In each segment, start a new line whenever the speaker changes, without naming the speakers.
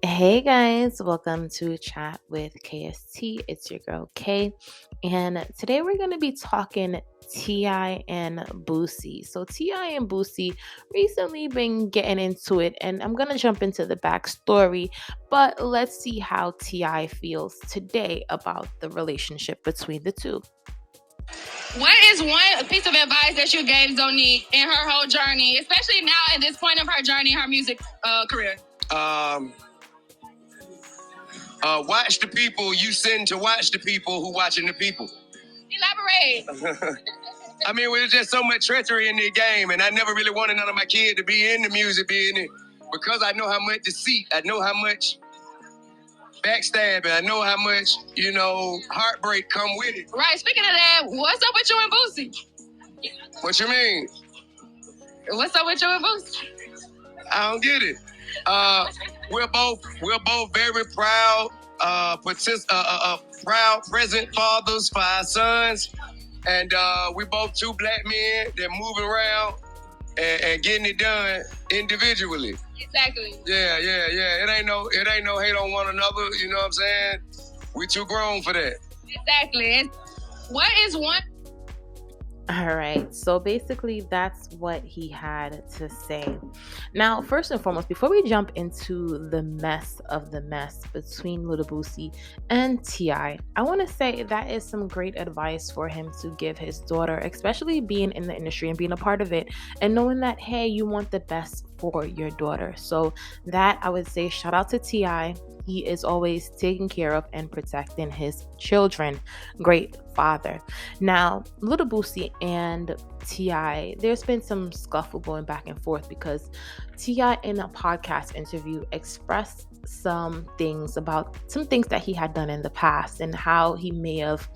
Hey guys, welcome to Chat with KST. It's your girl Kay, and today we're going to be talking Ti and Boosie. So Ti and Boosie recently been getting into it, and I'm going to jump into the backstory. But let's see how Ti feels today about the relationship between the two.
What is one piece of advice that you gave Zonique in her whole journey, especially now at this point of her journey, her music career?
Watch the people you send to watch the people who watching the people.
Elaborate.
I mean, there's just so much treachery in the game, and I never really wanted none of my kids to be in the music business because I know how much deceit, I know how much backstabbing, I know how much, heartbreak come with it.
Right. Speaking of that, what's up with you and Boosie?
What you mean?
What's up with you and Boosie?
I don't get it. We're both very proud, proud present fathers for our sons, and we both two black men that moving around and getting it done individually.
Exactly.
Yeah. It ain't no hate on one another. You know what I'm saying? We too grown for that.
Exactly. And what is one?
All right, so basically that's what he had to say. Now, first and foremost, before we jump into the mess of the mess between Lil Boosie and T.I., I want to say that is some great advice for him to give his daughter, especially being in the industry and being a part of it and knowing that, hey, you want the best for your daughter. So that, I would say, shout out to T.I. He is always taking care of and protecting his children. Great father. Now, Lil Boosie and T.I., there's been some scuffle going back and forth because T.I. in a podcast interview expressed some things that he had done in the past and how he may have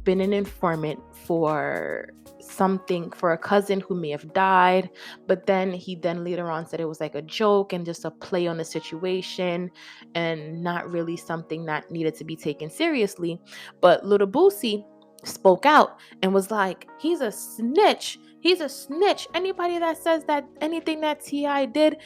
been an informant for a cousin who may have died, but then he later on said it was like a joke and just a play on the situation and not really something that needed to be taken seriously. But Lil Boosie spoke out and was like, he's a snitch. Anybody that says that anything that T.I. did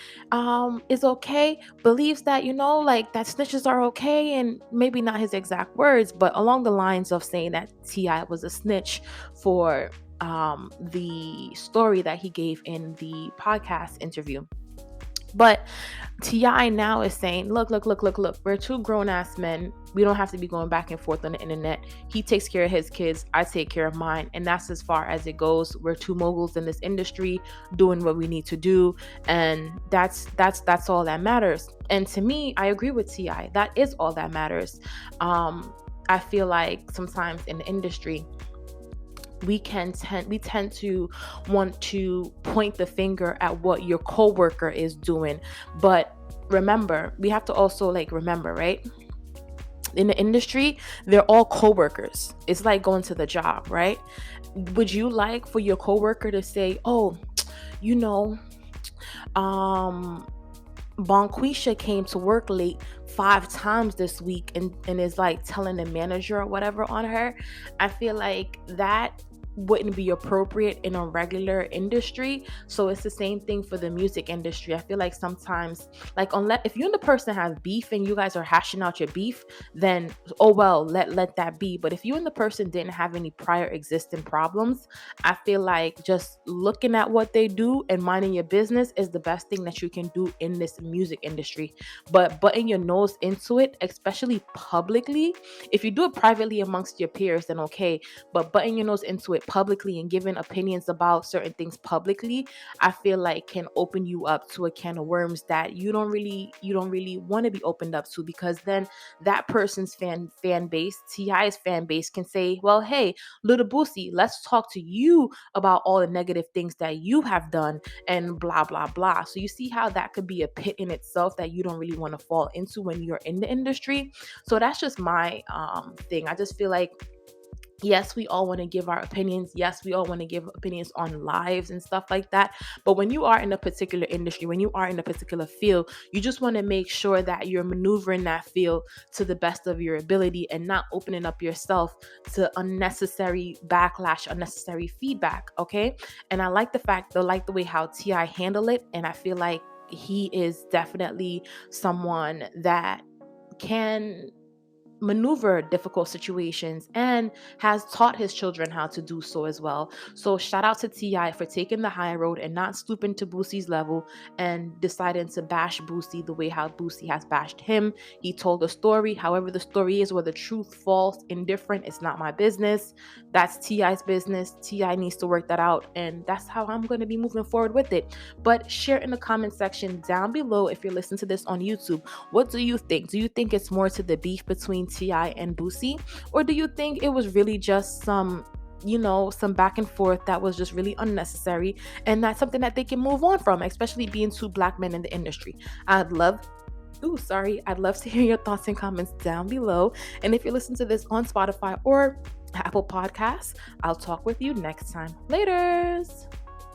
is okay, believes that, that snitches are okay, and maybe not his exact words, but along the lines of saying that T.I. was a snitch for the story that he gave in the podcast interview. But T.I. now is saying, look, we're two grown-ass men. We don't have to be going back and forth on the internet. He takes care of his kids, I take care of mine, and that's as far as it goes. We're two moguls in this industry doing what we need to do, and that's all that matters. And to me, I agree with T.I. That is all that matters. I feel like sometimes in the industry, we tend to want to point the finger at what your coworker is doing, but remember, we have to also remember, right? In the industry, they're all coworkers. It's like going to the job, right? Would you like for your coworker to say, "Oh, Bonquisha came to work late 5 times this week," and is like telling the manager or whatever on her? I feel like that wouldn't be appropriate in a regular industry. So it's the same thing for the music industry. I feel like sometimes, unless if you and the person have beef and you guys are hashing out your beef, then oh well, let that be. But if you and the person didn't have any prior existing problems, I feel like just looking at what they do and minding your business is the best thing that you can do in this music industry. But butting your nose into it, especially publicly, if you do it privately amongst your peers, then okay. But butting your nose into it publicly and giving opinions about certain things publicly, I feel like can open you up to a can of worms that you don't really want to be opened up to, because then that person's fan base, T.I.'s fan base, can say, well, hey, Lil Boosie, let's talk to you about all the negative things that you have done and blah blah blah. So you see how that could be a pit in itself that you don't really want to fall into when you're in the industry. So that's just my thing. I just feel like, yes, we all want to give our opinions. Yes, we all want to give opinions on lives and stuff like that. But when you are in a particular industry, when you are in a particular field, you just want to make sure that you're maneuvering that field to the best of your ability and not opening up yourself to unnecessary backlash, unnecessary feedback. Okay. And I like the way how T.I. handled it. And I feel like he is definitely someone that can maneuver difficult situations and has taught his children how to do so as well. So shout out to T.I. for taking the high road and not stooping to Boosie's level and deciding to bash Boosie the way how Boosie has bashed him. He told a story. However, the story is, whether truth, false, indifferent, it's not my business. That's T.I.'s business. T.I. needs to work that out, and that's how I'm going to be moving forward with it. But share in the comment section down below if you're listening to this on YouTube. What do you think? Do you think it's more to the beef between T.I. and Boosie? Or do you think it was really just some back and forth that was just really unnecessary, and that's something that they can move on from, especially being two black men in the industry? I'd love to hear your thoughts and comments down below. And if you're listening to this on Spotify or Apple Podcasts, I'll talk with you next time. Laters!